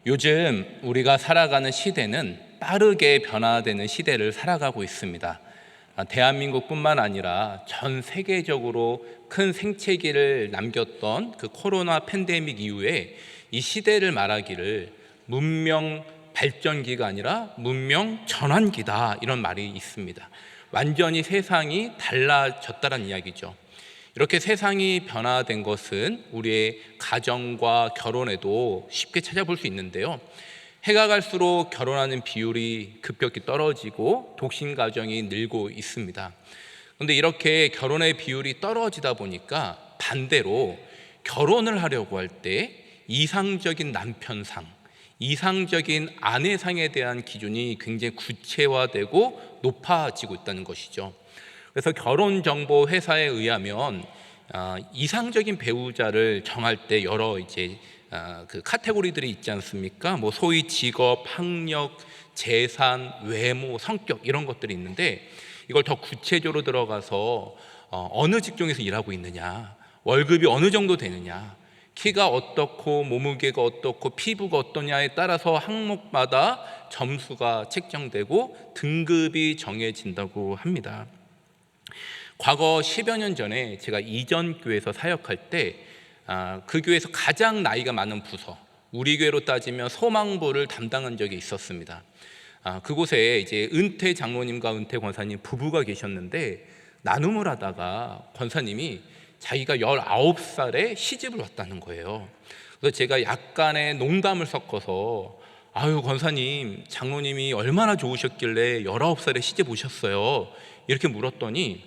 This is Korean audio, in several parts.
요즘 우리가 살아가는 시대는 빠르게 변화되는 시대를 살아가고 있습니다. 대한민국뿐만 아니라 전 세계적으로 큰 생채기를 남겼던 그 코로나 팬데믹 이후에 이 시대를 말하기를 문명 발전기가 아니라 문명 전환기다, 이런 말이 있습니다. 완전히 세상이 달라졌다는 이야기죠. 이렇게 세상이 변화된 것은 우리의 가정과 결혼에도 쉽게 찾아볼 수 있는데요. 해가 갈수록 결혼하는 비율이 급격히 떨어지고 독신 가정이 늘고 있습니다. 그런데 이렇게 결혼의 비율이 떨어지다 보니까 반대로 결혼을 하려고 할 때 이상적인 남편상, 이상적인 아내상에 대한 기준이 굉장히 구체화되고 높아지고 있다는 것이죠. 그래서 결혼정보회사에 의하면 이상적인 배우자를 정할 때 여러 그 카테고리들이 있지 않습니까? 소위 직업, 학력, 재산, 외모, 성격, 이런 것들이 있는데, 이걸 더 구체적으로 들어가서 어느 직종에서 일하고 있느냐, 월급이 어느 정도 되느냐, 키가 어떻고 몸무게가 어떻고 피부가 어떠냐에 따라서 항목마다 점수가 책정되고 등급이 정해진다고 합니다. 과거 10여 년 전에 제가 이전 교회에서 사역할 때 그 교회에서 가장 나이가 많은 부서, 우리 교회로 따지면 소망부를 담당한 적이 있었습니다. 그곳에 은퇴 장로님과 은퇴 권사님 부부가 계셨는데, 나눔을 하다가 권사님이 자기가 19살에 시집을 왔다는 거예요. 그래서 제가 약간의 농담을 섞어서 아유 권사님, 장로님이 얼마나 좋으셨길래 19살에 시집 오셨어요? 이렇게 물었더니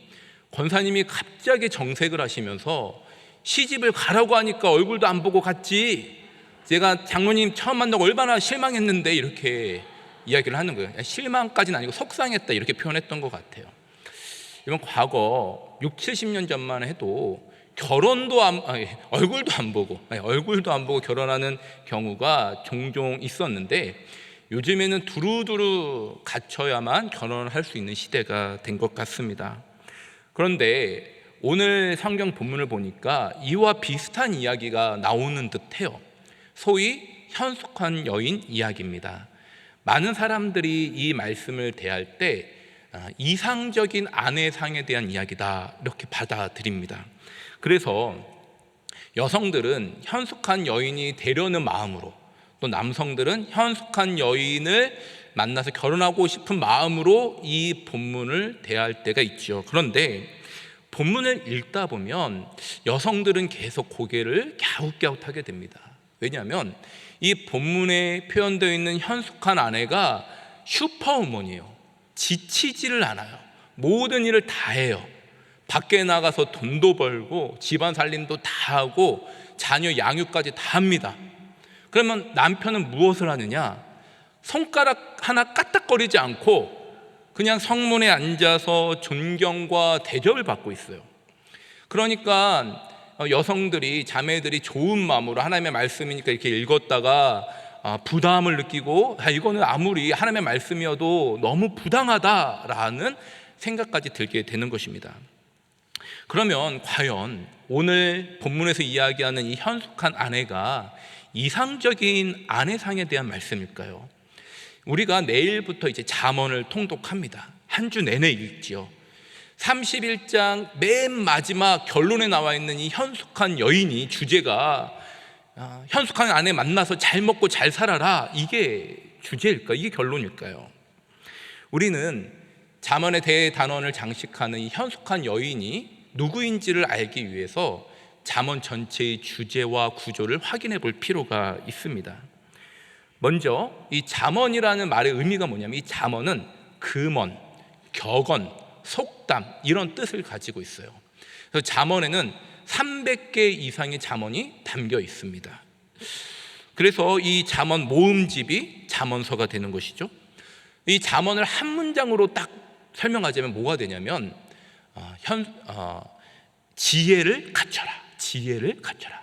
권사님이 갑자기 정색을 하시면서 시집을 가라고 하니까 얼굴도 안 보고 갔지, 제가 장로님 처음 만나고 얼마나 실망했는데, 이렇게 이야기를 하는 거예요. 실망까지는 아니고 속상했다, 이렇게 표현했던 것 같아요. 이건 과거 6, 70년 전만 해도 얼굴도 안 보고 결혼하는 경우가 종종 있었는데, 요즘에는 두루두루 갖춰야만 결혼을 할 수 있는 시대가 된 것 같습니다. 그런데 오늘 성경 본문을 보니까 이와 비슷한 이야기가 나오는 듯해요. 소위 현숙한 여인 이야기입니다. 많은 사람들이 이 말씀을 대할 때 이상적인 아내상에 대한 이야기다, 이렇게 받아들입니다. 그래서 여성들은 현숙한 여인이 되려는 마음으로, 또 남성들은 현숙한 여인을 만나서 결혼하고 싶은 마음으로 이 본문을 대할 때가 있죠. 그런데 본문을 읽다 보면 여성들은 계속 고개를 갸웃갸웃하게 됩니다. 왜냐하면 이 본문에 표현되어 있는 현숙한 아내가 슈퍼우먼이에요. 지치지를 않아요. 모든 일을 다 해요. 밖에 나가서 돈도 벌고 집안 살림도 다 하고 자녀 양육까지 다 합니다. 그러면 남편은 무엇을 하느냐? 손가락 하나 까딱거리지 않고 그냥 성문에 앉아서 존경과 대접을 받고 있어요. 그러니까 여성들이, 자매들이 좋은 마음으로 하나님의 말씀이니까 이렇게 읽었다가 부담을 느끼고 이거는 아무리 하나님의 말씀이어도 너무 부당하다라는 생각까지 들게 되는 것입니다. 그러면 과연 오늘 본문에서 이야기하는 이 현숙한 아내가 이상적인 아내상에 대한 말씀일까요? 우리가 내일부터 잠언을 통독합니다. 한 주 내내 읽지요. 31장 맨 마지막 결론에 나와 있는 이 현숙한 여인이, 주제가 현숙한 아내 만나서 잘 먹고 잘 살아라, 이게 주제일까? 이게 결론일까요? 우리는 잠언의 대단원을 장식하는 이 현숙한 여인이 누구인지를 알기 위해서 잠언 전체의 주제와 구조를 확인해 볼 필요가 있습니다. 먼저 이 잠언이라는 말의 의미가 뭐냐면, 이 잠언은 금언, 격언, 속담, 이런 뜻을 가지고 있어요. 그래서 잠언에는 300개 이상의 잠언이 담겨 있습니다. 그래서 이 잠언 모음집이 잠언서가 되는 것이죠. 이 잠언을 한 문장으로 딱 설명하자면 뭐가 되냐면 지혜를 갖춰라, 지혜를 갖춰라.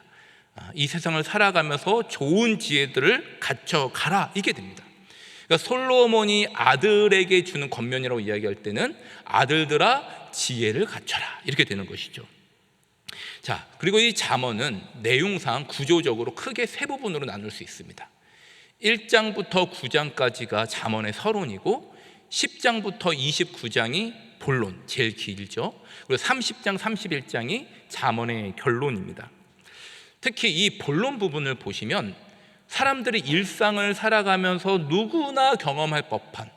이 세상을 살아가면서 좋은 지혜들을 갖춰가라, 이게 됩니다. 그러니까 솔로몬이 아들에게 주는 권면이라고 이야기할 때는 아들들아 지혜를 갖춰라, 이렇게 되는 것이죠. 자, 그리고 이 잠언은 내용상 구조적으로 크게 세 부분으로 나눌 수 있습니다. 1장부터 9장까지가 잠언의 서론이고 10장부터 29장이 본론, 제일 길죠. 그리고 30장, 31장이 잠언의 결론입니다. 특히 이 본론 부분을 보시면 사람들이 일상을 살아가면서 누구나 경험할 법한,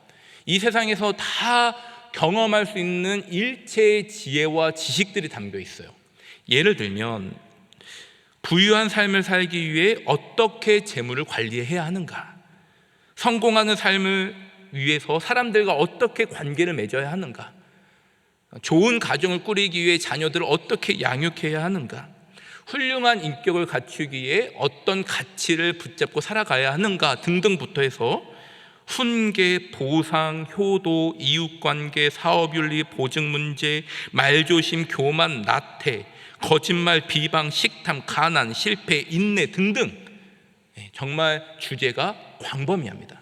이 세상에서 다 경험할 수 있는 일체의 지혜와 지식들이 담겨 있어요. 예를 들면 부유한 삶을 살기 위해 어떻게 재물을 관리해야 하는가, 성공하는 삶을 위해서 사람들과 어떻게 관계를 맺어야 하는가, 좋은 가정을 꾸리기 위해 자녀들을 어떻게 양육해야 하는가, 훌륭한 인격을 갖추기 위해 어떤 가치를 붙잡고 살아가야 하는가 등등부터 해서 훈계, 보상, 효도, 이웃관계, 사업윤리, 보증문제, 말조심, 교만, 나태, 거짓말, 비방, 식탐, 가난, 실패, 인내 등등, 정말 주제가 광범위합니다.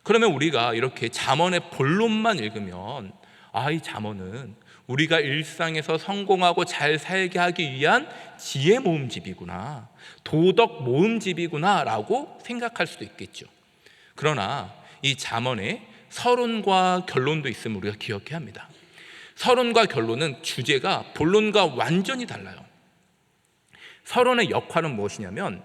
그러면 우리가 이렇게 잠언의 본론만 읽으면 이 잠언은 우리가 일상에서 성공하고 잘 살게 하기 위한 지혜 모음집이구나, 도덕 모음집이구나 라고 생각할 수도 있겠죠. 그러나 이 잠언에 서론과 결론도 있음을 우리가 기억해야 합니다. 서론과 결론은 주제가 본론과 완전히 달라요. 서론의 역할은 무엇이냐면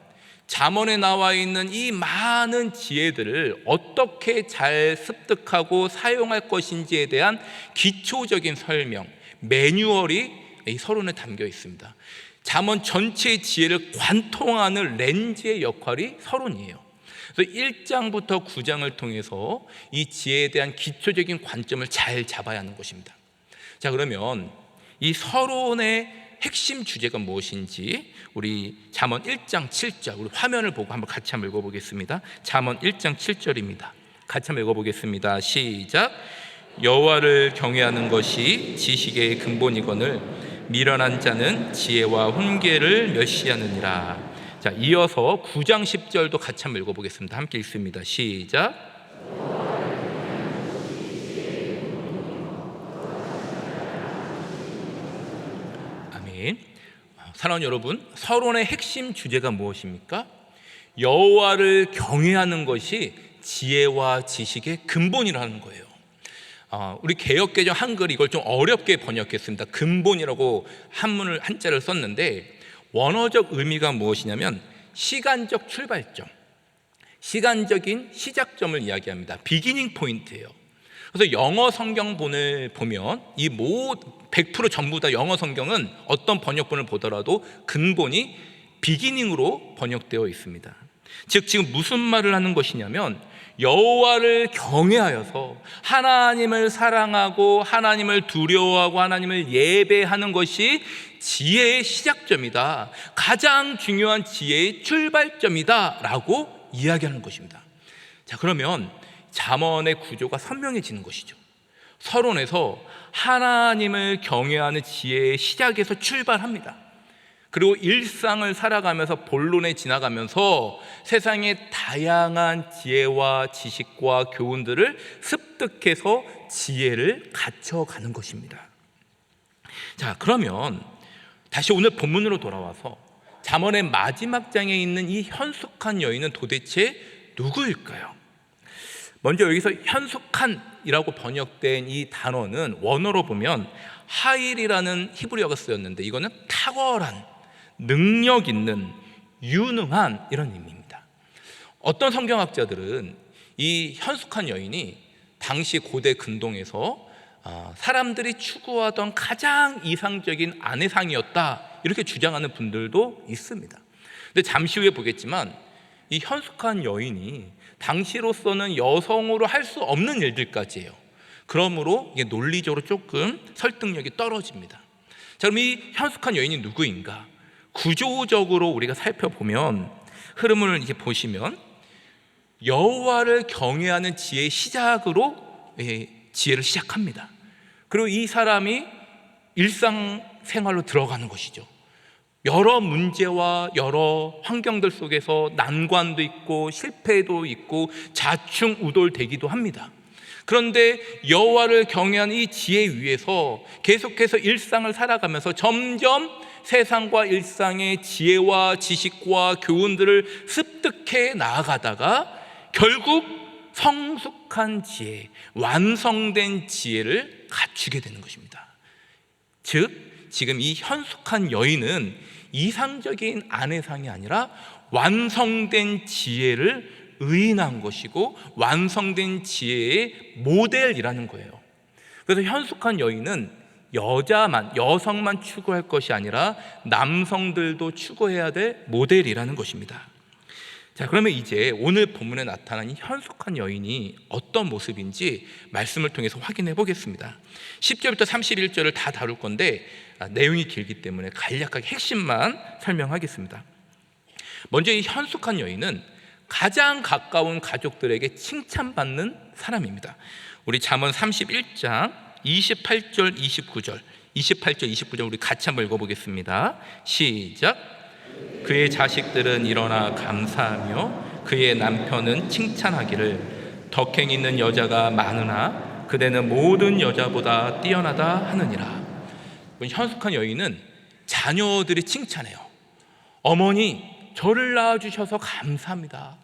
잠언에 나와 있는 이 많은 지혜들을 어떻게 잘 습득하고 사용할 것인지에 대한 기초적인 설명, 매뉴얼이 이 서론에 담겨 있습니다. 잠언 전체의 지혜를 관통하는 렌즈의 역할이 서론이에요. 그래서 1장부터 9장을 통해서 이 지혜에 대한 기초적인 관점을 잘 잡아야 하는 것입니다. 자, 그러면 이 서론의 핵심 주제가 무엇인지 우리 잠언 1장 7절, 우리 화면을 보고 한번 같이 한번 읽어보겠습니다. 잠언 1장 7절입니다. 같이 한번 읽어보겠습니다. 시작. 여호와를 경외하는 것이 지식의 근본이거늘 미련한 자는 지혜와 훈계를 멸시하느니라. 자, 이어서 9장 10절도 같이 한번 읽어보겠습니다. 함께 읽습니다. 시작. 사랑하는 여러분, 서론의 핵심 주제가 무엇입니까? 여호와를 경외하는 것이 지혜와 지식의 근본이라는 거예요. 우리 개역개정 한글 이걸 좀 어렵게 번역했습니다. 근본이라고 한자를 썼는데 원어적 의미가 무엇이냐면 시간적 출발점, 시간적인 시작점을 이야기합니다. 비기닝 포인트예요. 그래서 영어 성경본을 보면 이 100% 전부 다 영어 성경은 어떤 번역본을 보더라도 근본이 비기닝으로 번역되어 있습니다. 즉 지금 무슨 말을 하는 것이냐면 여호와를 경외하여서 하나님을 사랑하고 하나님을 두려워하고 하나님을 예배하는 것이 지혜의 시작점이다, 가장 중요한 지혜의 출발점이다 라고 이야기하는 것입니다. 자, 그러면 잠언의 구조가 선명해지는 것이죠. 서론에서 하나님을 경외하는 지혜의 시작에서 출발합니다. 그리고 일상을 살아가면서 본론에 지나가면서 세상의 다양한 지혜와 지식과 교훈들을 습득해서 지혜를 갖춰가는 것입니다. 자, 그러면 다시 오늘 본문으로 돌아와서 잠언의 마지막 장에 있는 이 현숙한 여인은 도대체 누구일까요? 먼저 여기서 현숙한이라고 번역된 이 단어는 원어로 보면 하일이라는 히브리어가 쓰였는데 이거는 탁월한, 능력 있는, 유능한 이런 의미입니다. 어떤 성경학자들은 이 현숙한 여인이 당시 고대 근동에서 사람들이 추구하던 가장 이상적인 아내상이었다 이렇게 주장하는 분들도 있습니다. 근데 잠시 후에 보겠지만 이 현숙한 여인이 당시로서는 여성으로 할 수 없는 일들까지예요. 그러므로 이게 논리적으로 조금 설득력이 떨어집니다. 자, 그럼 이 현숙한 여인이 누구인가? 구조적으로 우리가 살펴보면 흐름을 이렇게 보시면 여호와를 경외하는 지혜의 시작으로 지혜를 시작합니다. 그리고 이 사람이 일상생활로 들어가는 것이죠. 여러 문제와 여러 환경들 속에서 난관도 있고 실패도 있고 좌충우돌되기도 합니다. 그런데 여호와를 경외하는 이 지혜 위에서 계속해서 일상을 살아가면서 점점 세상과 일상의 지혜와 지식과 교훈들을 습득해 나아가다가 결국 성숙한 지혜, 완성된 지혜를 갖추게 되는 것입니다. 즉 지금 이 현숙한 여인은 이상적인 아내상이 아니라 완성된 지혜를 의인한 것이고 완성된 지혜의 모델이라는 거예요. 그래서 현숙한 여인은 여성만 추구할 것이 아니라 남성들도 추구해야 될 모델이라는 것입니다. 자, 그러면 이제 오늘 본문에 나타난 이 현숙한 여인이 어떤 모습인지 말씀을 통해서 확인해 보겠습니다. 10절부터 31절을 다 다룰 건데 내용이 길기 때문에 간략하게 핵심만 설명하겠습니다. 먼저 이 현숙한 여인은 가장 가까운 가족들에게 칭찬받는 사람입니다. 우리 잠언 31장 28절 29절 우리 같이 한번 읽어보겠습니다. 시작. 그의 자식들은 일어나 감사하며 그의 남편은 칭찬하기를 덕행 있는 여자가 많으나 그대는 모든 여자보다 뛰어나다 하느니라. 현숙한 여인은 자녀들이 칭찬해요. 어머니, 저를 낳아주셔서 감사합니다.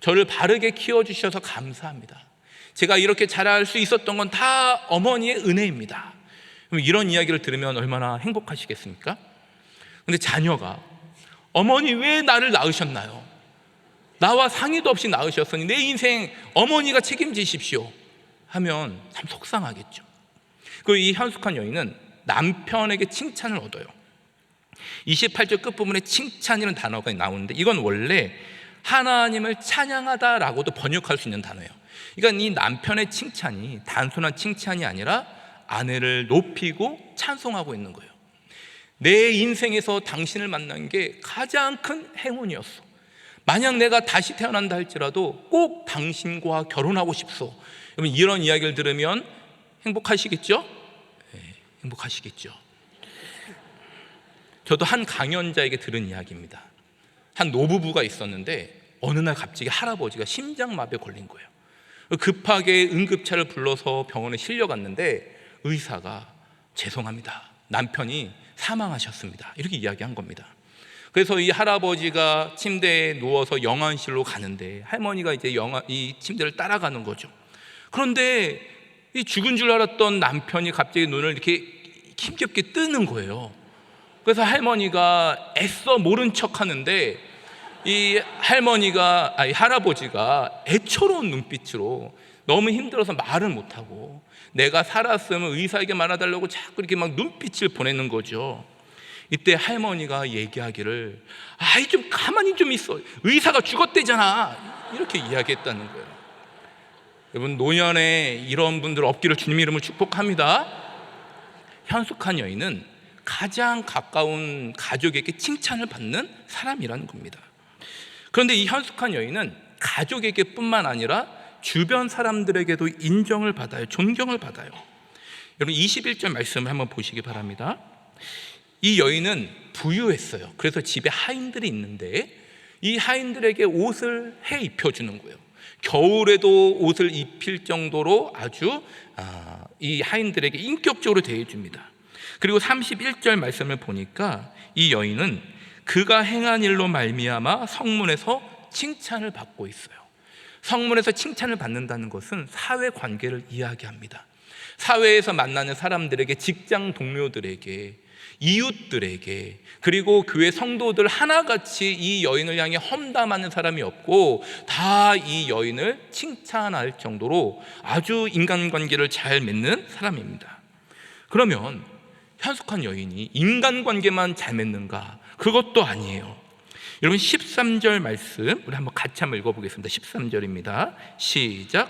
저를 바르게 키워주셔서 감사합니다. 제가 이렇게 자랄 수 있었던 건 다 어머니의 은혜입니다. 이런 이야기를 들으면 얼마나 행복하시겠습니까? 근데 자녀가 어머니 왜 나를 낳으셨나요? 나와 상의도 없이 낳으셨으니 내 인생 어머니가 책임지십시오 하면 참 속상하겠죠. 그리고 이 현숙한 여인은 남편에게 칭찬을 얻어요. 28절 끝부분에 칭찬이라는 단어가 나오는데 이건 원래 하나님을 찬양하다라고도 번역할 수 있는 단어예요. 그러니까 이 남편의 칭찬이 단순한 칭찬이 아니라 아내를 높이고 찬송하고 있는 거예요. 내 인생에서 당신을 만난 게 가장 큰 행운이었어. 만약 내가 다시 태어난다 할지라도 꼭 당신과 결혼하고 싶소. 여러분, 이런 이야기를 들으면 행복하시겠죠? 네, 행복하시겠죠. 저도 한 강연자에게 들은 이야기입니다. 한 노부부가 있었는데 어느 날 갑자기 할아버지가 심장마비에 걸린 거예요. 급하게 응급차를 불러서 병원에 실려갔는데 의사가 죄송합니다, 남편이 사망하셨습니다, 이렇게 이야기한 겁니다. 그래서 이 할아버지가 침대에 누워서 영안실로 가는데 할머니가 이제 이 침대를 따라가는 거죠. 그런데 이 죽은 줄 알았던 남편이 갑자기 눈을 이렇게 힘겹게 뜨는 거예요. 그래서 할머니가 애써 모른 척 하는데 이 할아버지가 애처로운 눈빛으로 너무 힘들어서 말을 못하고 내가 살았으면 의사에게 말해달라고 자꾸 이렇게 막 눈빛을 보내는 거죠. 이때 할머니가 얘기하기를 아이 좀 가만히 좀 있어, 의사가 죽었대잖아, 이렇게 이야기했다는 거예요. 여러분, 노년에 이런 분들 없기를 주님 이름으로 축복합니다. 현숙한 여인은 가장 가까운 가족에게 칭찬을 받는 사람이라는 겁니다. 그런데 이 현숙한 여인은 가족에게 뿐만 아니라 주변 사람들에게도 인정을 받아요. 존경을 받아요. 여러분, 21절 말씀을 한번 보시기 바랍니다. 이 여인은 부유했어요. 그래서 집에 하인들이 있는데 이 하인들에게 옷을 해 입혀주는 거예요. 겨울에도 옷을 입힐 정도로 아주 이 하인들에게 인격적으로 대해줍니다. 그리고 31절 말씀을 보니까 이 여인은 그가 행한 일로 말미암아 성문에서 칭찬을 받고 있어요. 성문에서 칭찬을 받는다는 것은 사회관계를 이야기합니다. 사회에서 만나는 사람들에게, 직장 동료들에게, 이웃들에게, 그리고 교회 성도들 하나같이 이 여인을 향해 험담하는 사람이 없고 다 이 여인을 칭찬할 정도로 아주 인간관계를 잘 맺는 사람입니다. 그러면 현숙한 여인이 인간관계만 잘 맺는가? 그것도 아니에요. 여러분, 13절 말씀 우리 한번 같이 한번 읽어보겠습니다. 13절입니다. 시작.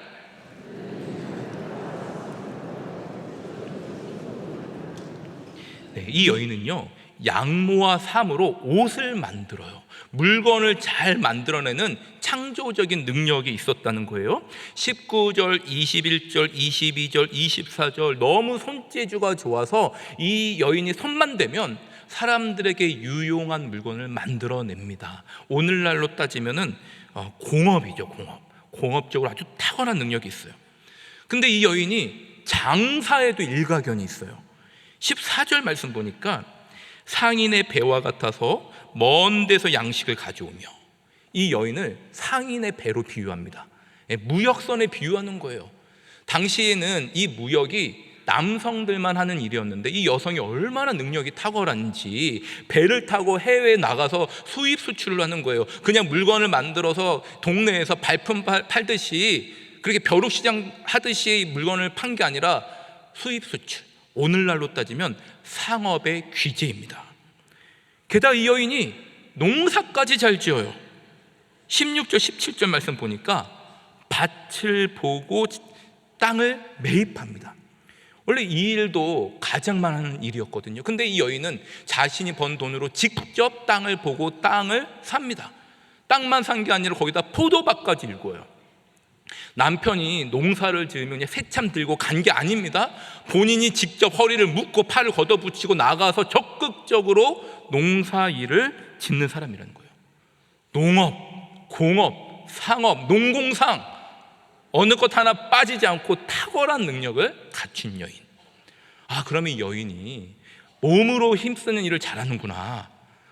네, 이 여인은요 양모와 삼으로 옷을 만들어요. 물건을 잘 만들어내는 창조적인 능력이 있었다는 거예요. 19절, 21절, 22절, 24절 너무 손재주가 좋아서 이 여인이 손만 대면 사람들에게 유용한 물건을 만들어냅니다. 오늘날로 따지면은 공업이죠. 공업적으로 아주 탁월한 능력이 있어요. 근데 이 여인이 장사에도 일가견이 있어요. 14절 말씀 보니까 상인의 배와 같아서 먼 데서 양식을 가져오며, 이 여인을 상인의 배로 비유합니다. 무역선에 비유하는 거예요. 당시에는 이 무역이 남성들만 하는 일이었는데 이 여성이 얼마나 능력이 탁월한지 배를 타고 해외에 나가서 수입 수출을 하는 거예요. 그냥 물건을 만들어서 동네에서 발품 팔듯이 그렇게 벼룩시장 하듯이 물건을 판 게 아니라 수입 수출, 오늘날로 따지면 상업의 귀재입니다. 게다가 이 여인이 농사까지 잘 지어요. 16절 17절 말씀 보니까 밭을 보고 땅을 매입합니다. 원래 이 일도 가장만 하는 일이었거든요. 근데 이 여인은 자신이 번 돈으로 직접 땅을 보고 땅을 삽니다. 땅만 산 게 아니라 거기다 포도밭까지 일궈요. 남편이 농사를 지으면 새참 들고 간 게 아닙니다. 본인이 직접 허리를 묶고 팔을 걷어붙이고 나가서 적극적으로 농사 일을 짓는 사람이라는 거예요. 농업, 공업, 상업, 농공상 어느 것 하나 빠지지 않고 탁월한 능력을 갖춘 여인. 그러면 이 여인이 몸으로 힘쓰는 일을 잘하는구나,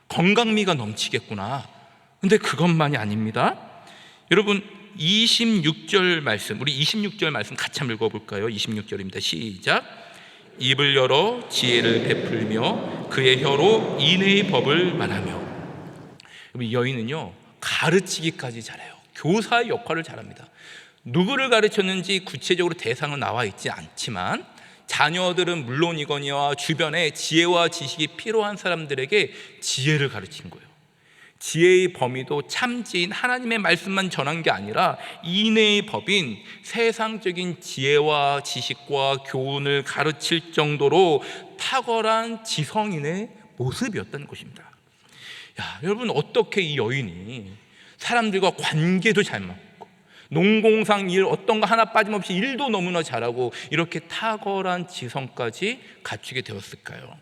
건강미가 넘치겠구나. 근데 그것만이 아닙니다. 여러분 26절 말씀, 우리 26절 말씀 같이 한번 읽어볼까요? 26절입니다. 시작. 입을 열어 지혜를 베풀며 그의 혀로 인의 법을 말하며. 이 여인은요 가르치기까지 잘해요. 교사의 역할을 잘합니다. 누구를 가르쳤는지 구체적으로 대상은 나와 있지 않지만 자녀들은 물론이거니와 주변에 지혜와 지식이 필요한 사람들에게 지혜를 가르친 거예요. 지혜의 범위도 참지인 하나님의 말씀만 전한 게 아니라 인의 법인 세상적인 지혜와 지식과 교훈을 가르칠 정도로 탁월한 지성인의 모습이었다는 것입니다. 여러분, 어떻게 이 여인이 사람들과 관계도 잘 맞고 농공상 일 어떤 거 하나 빠짐없이 일도 너무나 잘하고 이렇게 탁월한 지성까지 갖추게 되었을까요?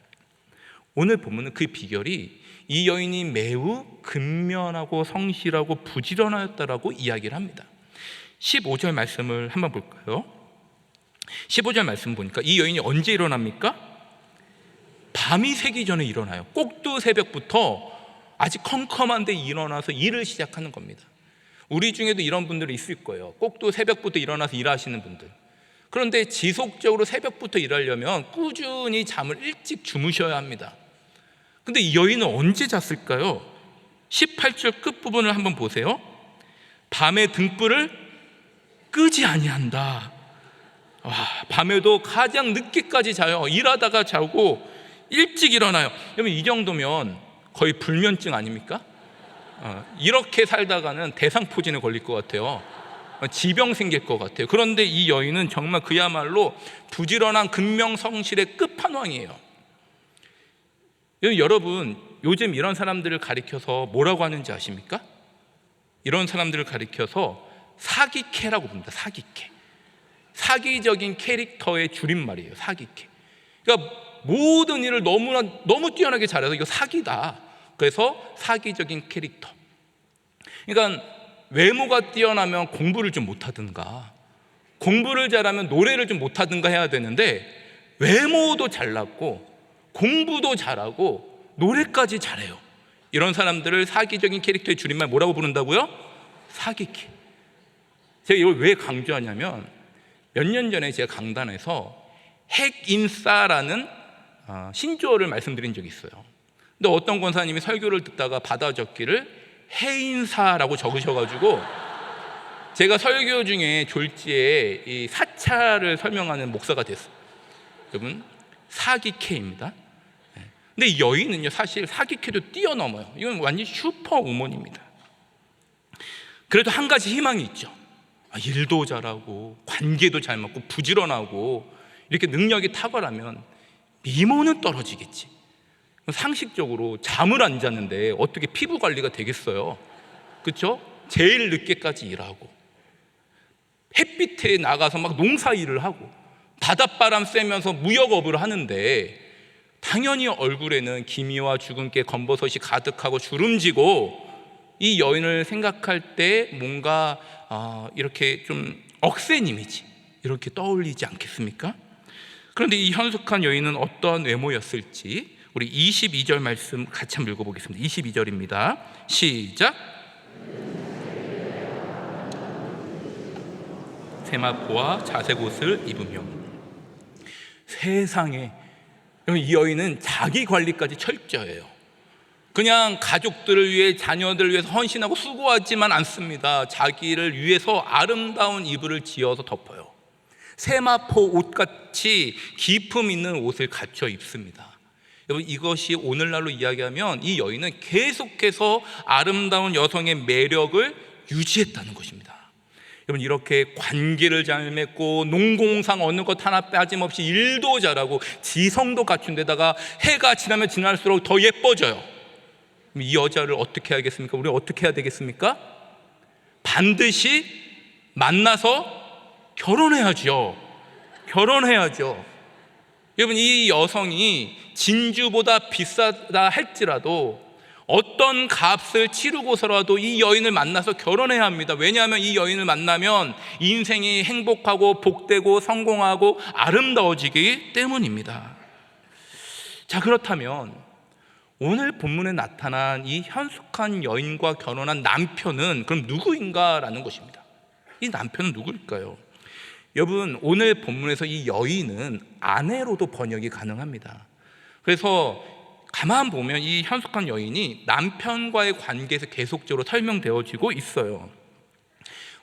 오늘 보면은 그 비결이 이 여인이 매우 근면하고 성실하고 부지런하였다라고 이야기를 합니다. 15절 말씀을 한번 볼까요? 15절 말씀 보니까 이 여인이 언제 일어납니까? 밤이 새기 전에 일어나요. 꼭두 새벽부터 아직 컴컴한데 일어나서 일을 시작하는 겁니다. 우리 중에도 이런 분들이 있을 거예요. 꼭두 새벽부터 일어나서 일하시는 분들. 그런데 지속적으로 새벽부터 일하려면 꾸준히 잠을 일찍 주무셔야 합니다. 근데 이 여인은 언제 잤을까요? 18절 끝부분을 한번 보세요. 밤에 등불을 끄지 아니한다. 밤에도 가장 늦게까지 자요. 일하다가 자고 일찍 일어나요. 여러분, 이 정도면 거의 불면증 아닙니까? 이렇게 살다가는 대상포진에 걸릴 것 같아요. 지병 생길 것 같아요. 그런데 이 여인은 정말 그야말로 부지런한 근명성실의 끝판왕이에요. 여러분, 요즘 이런 사람들을 가리켜서 뭐라고 하는지 아십니까? 이런 사람들을 가리켜서 사기캐라고 부릅니다. 사기캐. 사기적인 캐릭터의 줄임말이에요. 사기캐. 그러니까 모든 일을 너무 뛰어나게 잘해서 이거 사기다. 그래서 사기적인 캐릭터. 그러니까 외모가 뛰어나면 공부를 좀 못하든가, 공부를 잘하면 노래를 좀 못하든가 해야 되는데 외모도 잘났고 공부도 잘하고 노래까지 잘해요. 이런 사람들을 사기적인 캐릭터의 줄임말 뭐라고 부른다고요? 사기캐. 제가 이걸 왜 강조하냐면 몇 년 전에 제가 강단에서 핵인싸라는 신조어를 말씀드린 적이 있어요. 근데 어떤 권사님이 설교를 듣다가 받아 적기를 해인사라고 적으셔가지고 제가 설교 중에 졸지에 이 사찰을 설명하는 목사가 됐어요. 여러분, 사기캐입니다. 근데 이 여인은요 사실 사기캐도 뛰어넘어요. 이건 완전 슈퍼우먼입니다. 그래도 한 가지 희망이 있죠. 일도 잘하고 관계도 잘 맞고 부지런하고 이렇게 능력이 탁월하면 미모는 떨어지겠지. 상식적으로 잠을 안 자는데 어떻게 피부 관리가 되겠어요? 그렇죠? 제일 늦게까지 일하고 햇빛에 나가서 막 농사 일을 하고 바닷바람 쐬면서 무역업을 하는데 당연히 얼굴에는 기미와 주근깨 검버섯이 가득하고 주름지고 이 여인을 생각할 때 뭔가 이렇게 좀 억센 이미지 이렇게 떠올리지 않겠습니까? 그런데 이 현숙한 여인은 어떠한 외모였을지 우리 22절 말씀 같이 한번 읽어보겠습니다. 22절입니다. 시작. 세마포와 자색 옷을 입으며. 세상에, 이 여인은 자기 관리까지 철저해요. 그냥 가족들을 위해, 자녀들을 위해서 헌신하고 수고하지만 않습니다. 자기를 위해서 아름다운 이불을 지어서 덮어요. 세마포 옷같이 기품 있는 옷을 갖춰 입습니다. 여러분, 이것이 오늘날로 이야기하면 이 여인은 계속해서 아름다운 여성의 매력을 유지했다는 것입니다. 여러분, 이렇게 관계를 잘 맺고 농공상 어느 것 하나 빠짐없이 일도 잘하고 지성도 갖춘 데다가 해가 지나면 지날수록 더 예뻐져요. 이 여자를 어떻게 해야겠습니까? 우리 어떻게 해야 되겠습니까? 반드시 만나서 결혼해야죠. 여러분, 이 여성이 진주보다 비싸다 할지라도 어떤 값을 치르고서라도 이 여인을 만나서 결혼해야 합니다. 왜냐하면 이 여인을 만나면 인생이 행복하고 복되고 성공하고 아름다워지기 때문입니다. 자, 그렇다면 오늘 본문에 나타난 이 현숙한 여인과 결혼한 남편은 그럼 누구인가라는 것입니다. 이 남편은 누구일까요? 여러분, 오늘 본문에서 이 여인은 아내로도 번역이 가능합니다. 그래서 가만 보면 이 현숙한 여인이 남편과의 관계에서 계속적으로 설명되어지고 있어요.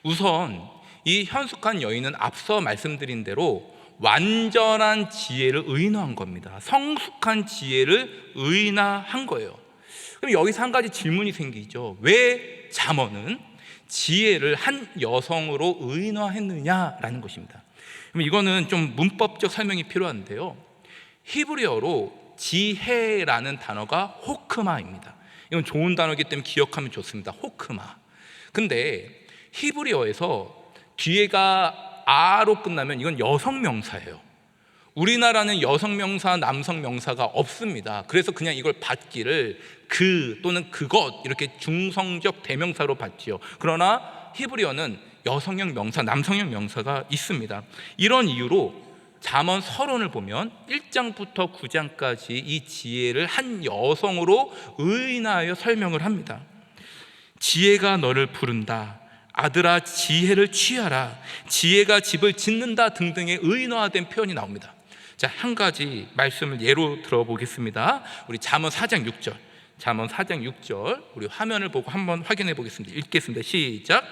우선 이 현숙한 여인은 앞서 말씀드린 대로 완전한 지혜를 의인화한 겁니다. 성숙한 지혜를 의인화한 거예요. 그럼 여기서 한 가지 질문이 생기죠. 왜 잠언은 지혜를 한 여성으로 의인화했느냐라는 것입니다. 그럼 이거는 좀 문법적 설명이 필요한데요. 히브리어로 지혜라는 단어가 호크마입니다. 이건 좋은 단어이기 때문에 기억하면 좋습니다. 호크마. 근데 히브리어에서 뒤에가 아로 끝나면 이건 여성 명사예요. 우리나라는 여성 명사, 남성 명사가 없습니다. 그래서 그냥 이걸 받기를 그 또는 그것 이렇게 중성적 대명사로 받지요. 그러나 히브리어는 여성형 명사, 남성형 명사가 있습니다. 이런 이유로 잠언 서론을 보면 1장부터 9장까지 이 지혜를 한 여성으로 의인하여 설명을 합니다. 지혜가 너를 부른다. 아들아, 지혜를 취하라. 지혜가 집을 짓는다 등등의 의인화된 표현이 나옵니다. 자, 한 가지 말씀을 예로 들어보겠습니다. 우리 잠언 4장 6절. 잠언 4장 6절 우리 화면을 보고 한번 확인해 보겠습니다. 읽겠습니다. 시작.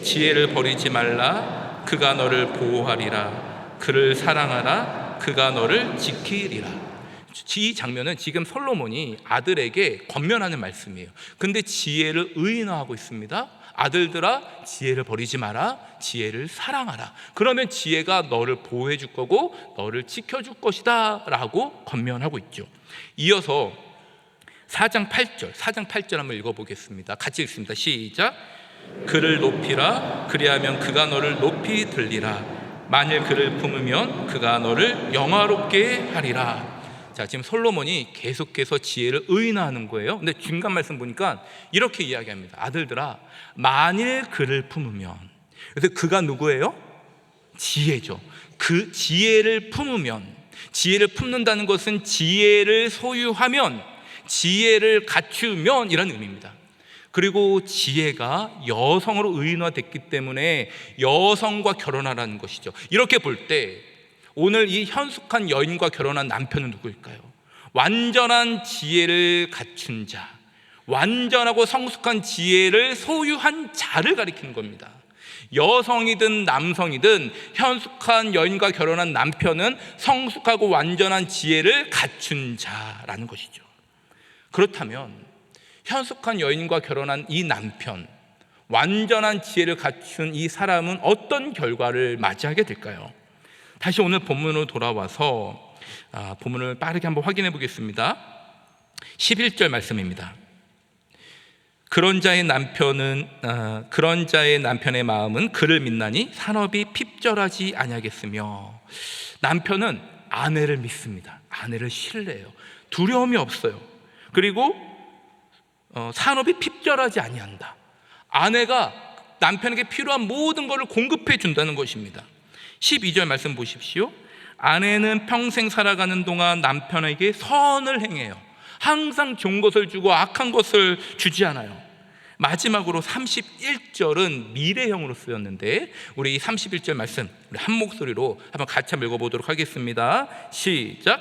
지혜를 버리지 말라. 그가 너를 보호하리라. 그를 사랑하라. 그가 너를 지키리라. 이 장면은 지금 솔로몬이 아들에게 권면하는 말씀이에요. 근데 지혜를 의인화하고 있습니다. 아들들아, 지혜를 버리지 마라. 지혜를 사랑하라. 그러면 지혜가 너를 보호해 줄 거고 너를 지켜줄 것이다 라고 권면하고 있죠. 이어서 4장 8절 한번 읽어보겠습니다. 같이 읽습니다. 시작. 그를 높이라. 그리하면 그가 너를 높이 들리라. 만일 그를 품으면 그가 너를 영화롭게 하리라. 자, 지금 솔로몬이 계속해서 지혜를 의인화하는 거예요. 근데 중간 말씀 보니까 이렇게 이야기합니다. 아들들아, 만일 그를 품으면. 그래서 그가 누구예요? 지혜죠. 그 지혜를 품으면, 지혜를 품는다는 것은 지혜를 소유하면, 지혜를 갖추면 이런 의미입니다. 그리고 지혜가 여성으로 의인화됐기 때문에 여성과 결혼하라는 것이죠. 이렇게 볼 때 오늘 이 현숙한 여인과 결혼한 남편은 누구일까요? 완전한 지혜를 갖춘 자, 완전하고 성숙한 지혜를 소유한 자를 가리키는 겁니다. 여성이든 남성이든 현숙한 여인과 결혼한 남편은 성숙하고 완전한 지혜를 갖춘 자라는 것이죠. 그렇다면 현숙한 여인과 결혼한 이 남편, 완전한 지혜를 갖춘 이 사람은 어떤 결과를 맞이하게 될까요? 다시 오늘 본문으로 돌아와서 본문을 빠르게 한번 확인해 보겠습니다. 11절 말씀입니다. 그런 자의 남편의 마음은 그를 믿나니 산업이 핍절하지 아니하겠으며. 남편은 아내를 믿습니다. 아내를 신뢰해요. 두려움이 없어요. 그리고 산업이 핍절하지 아니한다. 아내가 남편에게 필요한 모든 것을 공급해 준다는 것입니다. 12절 말씀 보십시오. 아내는 평생 살아가는 동안 남편에게 선을 행해요. 항상 좋은 것을 주고 악한 것을 주지 않아요. 마지막으로 31절은 미래형으로 쓰였는데 우리 이 31절 말씀 우리 한 목소리로 한번 같이 한번 읽어보도록 하겠습니다. 시작.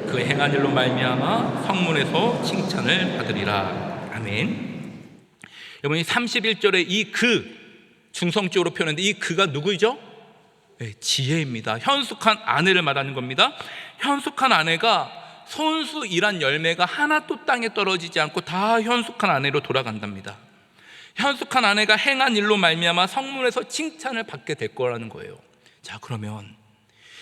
그 행한 일로 말미암아 성문에서 칭찬을 받으리라. 아멘. 여러분, 이 31절에 이 중성적으로 표현했는데 이 그가 누구이죠? 네, 지혜입니다. 현숙한 아내를 말하는 겁니다. 현숙한 아내가 손수 일한 열매가 하나도 땅에 떨어지지 않고 다 현숙한 아내로 돌아간답니다. 현숙한 아내가 행한 일로 말미암아 성문에서 칭찬을 받게 될 거라는 거예요. 자, 그러면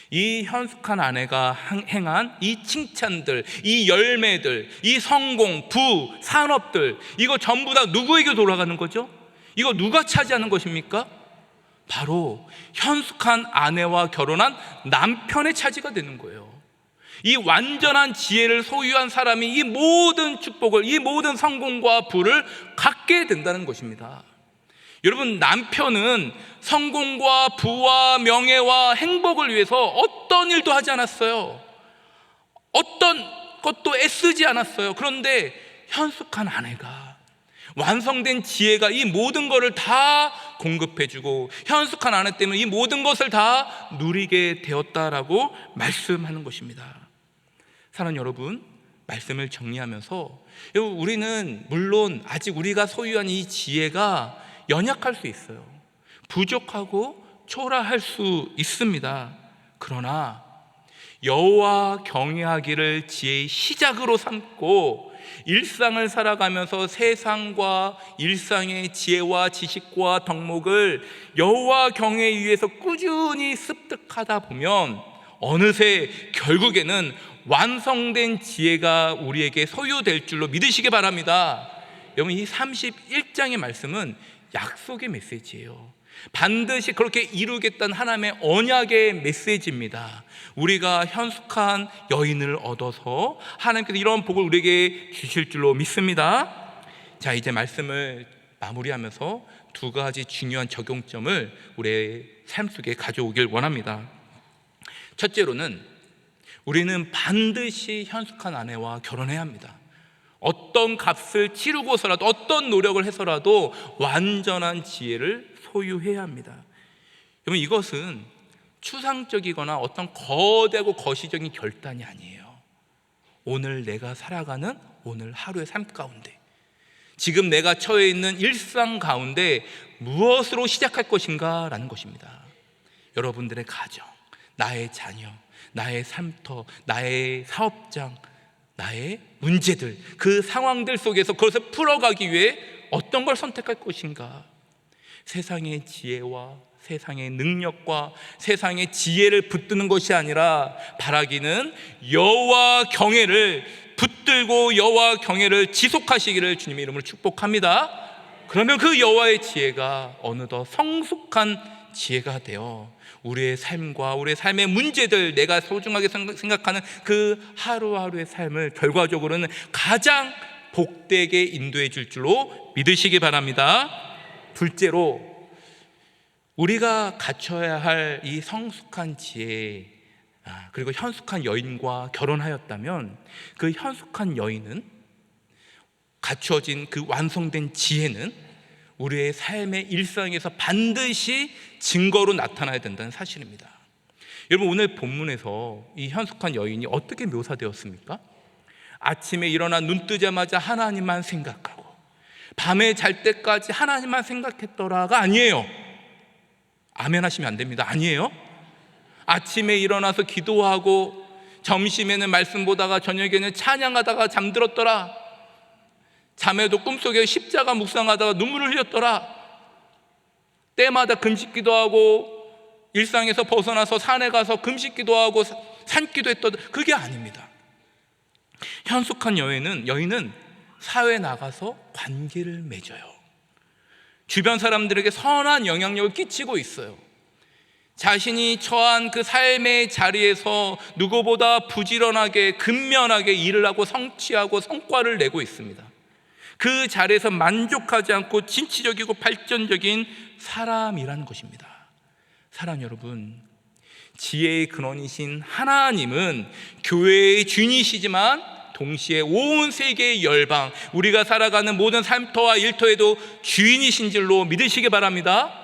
이 현숙한 아내가 행한 이 칭찬들, 이 열매들, 이 성공, 부, 산업들, 이거 전부 다 누구에게 돌아가는 거죠? 이거 누가 차지하는 것입니까? 바로 현숙한 아내와 결혼한 남편의 차지가 되는 거예요. 이 완전한 지혜를 소유한 사람이 이 모든 축복을, 이 모든 성공과 부를 갖게 된다는 것입니다. 여러분, 남편은 성공과 부와 명예와 행복을 위해서 어떤 일도 하지 않았어요. 어떤 것도 애쓰지 않았어요. 그런데 현숙한 아내가, 완성된 지혜가 이 모든 것을 다 공급해주고 현숙한 아내 때문에 이 모든 것을 다 누리게 되었다라고 말씀하는 것입니다. 사랑하는 여러분, 말씀을 정리하면서 우리는 물론 아직 우리가 소유한 이 지혜가 연약할 수 있어요. 부족하고 초라할 수 있습니다. 그러나 여호와 경외하기를 지혜의 시작으로 삼고 일상을 살아가면서 세상과 일상의 지혜와 지식과 덕목을 여호와 경외에 의해서 꾸준히 습득하다 보면 어느새 결국에는 완성된 지혜가 우리에게 소유될 줄로 믿으시기 바랍니다. 여러분, 이 31장의 말씀은 약속의 메시지예요. 반드시 그렇게 이루겠다는 하나님의 언약의 메시지입니다. 우리가 현숙한 여인을 얻어서 하나님께서 이런 복을 우리에게 주실 줄로 믿습니다. 자, 이제 말씀을 마무리하면서 두 가지 중요한 적용점을 우리의 삶 속에 가져오길 원합니다. 첫째로는 우리는 반드시 현숙한 아내와 결혼해야 합니다. 어떤 값을 치르고서라도, 어떤 노력을 해서라도 완전한 지혜를 소유해야 합니다. 여러분, 이것은 추상적이거나 어떤 거대고 거시적인 결단이 아니에요. 오늘 내가 살아가는 오늘 하루의 삶 가운데, 지금 내가 처해 있는 일상 가운데 무엇으로 시작할 것인가 라는 것입니다. 여러분들의 가정, 나의 자녀, 나의 삶터, 나의 사업장, 나의 문제들, 그 상황들 속에서 그것을 풀어가기 위해 어떤 걸 선택할 것인가. 세상의 지혜와 세상의 능력과 세상의 지혜를 붙드는 것이 아니라 바라기는 여호와 경외를 붙들고 여호와 경외를 지속하시기를 주님의 이름으로 축복합니다. 그러면 그 여호와의 지혜가 어느덧 성숙한 지혜가 되어 우리의 삶과 우리의 삶의 문제들, 내가 소중하게 생각하는 그 하루하루의 삶을 결과적으로는 가장 복되게 인도해 줄 줄로 믿으시기 바랍니다. 둘째로, 우리가 갖춰야 할 이 성숙한 지혜, 그리고 현숙한 여인과 결혼하였다면 그 현숙한 여인은, 갖춰진 그 완성된 지혜는 우리의 삶의 일상에서 반드시 증거로 나타나야 된다는 사실입니다. 여러분, 오늘 본문에서 이 현숙한 여인이 어떻게 묘사되었습니까? 아침에 일어나 눈 뜨자마자 하나님만 생각하고 밤에 잘 때까지 하나님만 생각했더라가 아니에요. 아멘 하시면 안 됩니다. 아니에요. 아침에 일어나서 기도하고 점심에는 말씀 보다가 저녁에는 찬양하다가 잠들었더라. 잠에도 꿈속에 십자가 묵상하다가 눈물을 흘렸더라. 때마다 금식기도 하고 일상에서 벗어나서 산에 가서 금식기도 하고 산기도 했더라. 그게 아닙니다. 현숙한 여인은 사회에 나가서 관계를 맺어요. 주변 사람들에게 선한 영향력을 끼치고 있어요. 자신이 처한 그 삶의 자리에서 누구보다 부지런하게 근면하게 일을 하고 성취하고 성과를 내고 있습니다. 그 자리에서 만족하지 않고 진취적이고 발전적인 사람이라는 것입니다. 사랑 여러분, 지혜의 근원이신 하나님은 교회의 주인이시지만 동시에 온 세계의 열방, 우리가 살아가는 모든 삶터와 일터에도 주인이신 줄로 믿으시기 바랍니다.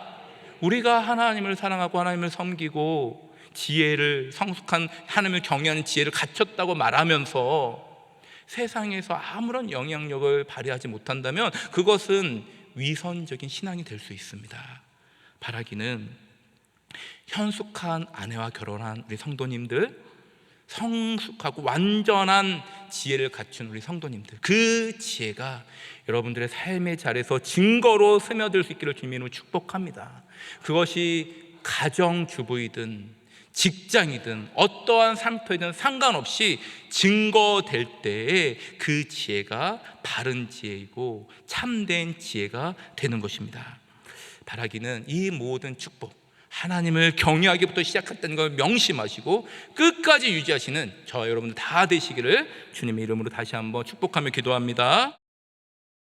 우리가 하나님을 사랑하고 하나님을 섬기고 지혜를, 성숙한 하나님을 경외하는 지혜를 갖췄다고 말하면서 세상에서 아무런 영향력을 발휘하지 못한다면 그것은 위선적인 신앙이 될 수 있습니다. 바라기는 현숙한 아내와 결혼한 우리 성도님들, 성숙하고 완전한 지혜를 갖춘 우리 성도님들, 그 지혜가 여러분들의 삶의 자리에서 증거로 스며들 수 있기를 주님으로 축복합니다. 그것이 가정주부이든 직장이든 어떠한 삶터이든 상관없이 증거될 때에 그 지혜가 바른 지혜이고 참된 지혜가 되는 것입니다. 바라기는 이 모든 축복, 하나님을 경외하기부터 시작했다는 걸 명심하시고 끝까지 유지하시는 저와 여러분들 다 되시기를 주님의 이름으로 다시 한번 축복하며 기도합니다.